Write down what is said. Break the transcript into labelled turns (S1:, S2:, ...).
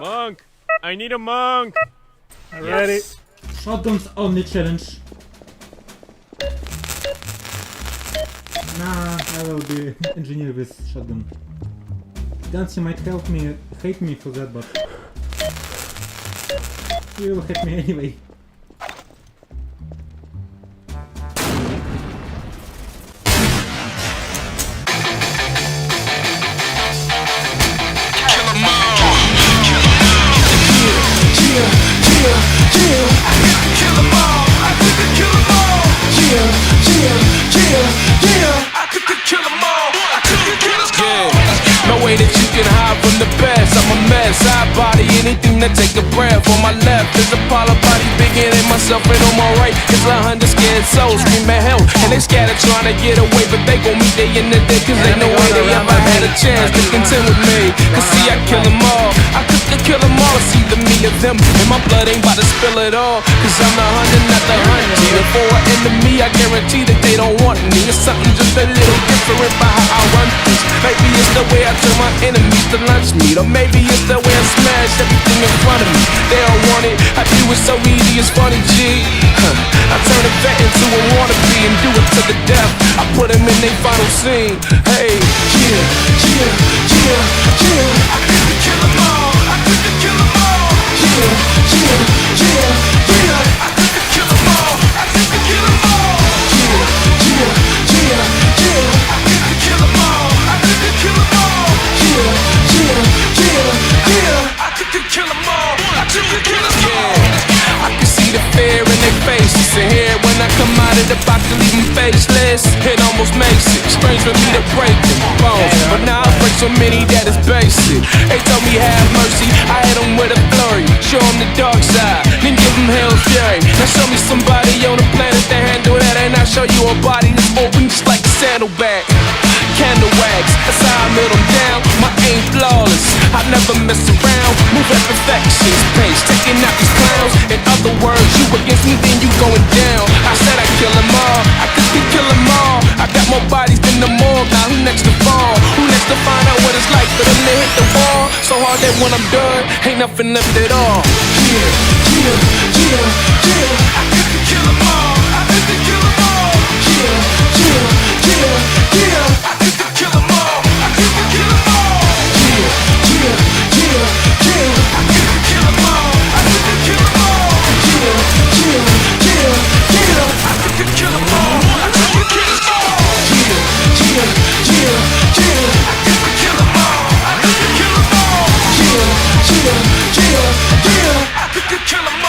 S1: Monk! I need a monk!
S2: Ready?
S3: Shotguns only challenge. Nah, I will be engineer with shotgun. Dancy might hate me for that, but he will hate me anyway.
S4: No way that you can hide from the best. I'm a mess, I body anything that take a breath. On my left is a Apollo body bigger than myself, and on my right is 100 scared souls screaming hell. And they scattered trying to get away, but they gon' meet they in the day, cause they know way they ever had a chance to contend with me. Cause see, I kill them all, I could kill them all. It's either me or them, and my blood ain't about to spill it all. Cause I'm the hunter, not the hunted. And for an enemy, I guarantee that they don't want me. It's something just a little different by how I run things. Maybe it's the way I turn my enemies to lunch meat, or maybe it's the way I smash everything in front of me. They don't want it, I do it so easy, it's funny, G. I turn a vet into a wannabe and do it to the death. I put them in their final scene. Hey, yeah, yeah, yeah, yeah. I could kill them all, I could kill them all. Yeah, yeah, yeah, yeah. I could kill them all, I could kill them all. Yeah, yeah, yeah, yeah. I could kill them all, I could kill them all. Yeah, yeah, yeah, yeah. I could kill them all, I could kill them all. I can see the fear in their faces, and hear when I come out of the box to leave them faceless. It almost makes it strange for me to break them bones, but now I break so many that it's basic. They told me have mercy, I hit them with a flurry. Show them the dark side, then give them hell's fury. Now show me somebody on the planet that handle that, and I'll show you a body that's open just like a saddlebag. Candle wags, that's how I melt them down. My aim flawless, I never mess around. Move at perfection's pace, taking out these clowns. In other words, you against me, then you going down. I said I kill them all, I could kill them all. I got more bodies than the morgue, now who next to fall? Who next to find out what it's like for them to hit the wall? So hard that when I'm done, ain't nothing left at all. Yeah, yeah, yeah, yeah. I could kill them all, I could kill them all. Yeah, yeah, yeah, yeah. I could kill them all, I could kill them all. Yeah, yeah, yeah, yeah. I could kill them all, I could kill them all. Yeah, yeah, yeah, yeah. I could kill them all, I could kill them all. Yeah, yeah, yeah, yeah. I could kill them all, I could kill them all. Yeah, yeah, yeah, yeah. I could kill them all.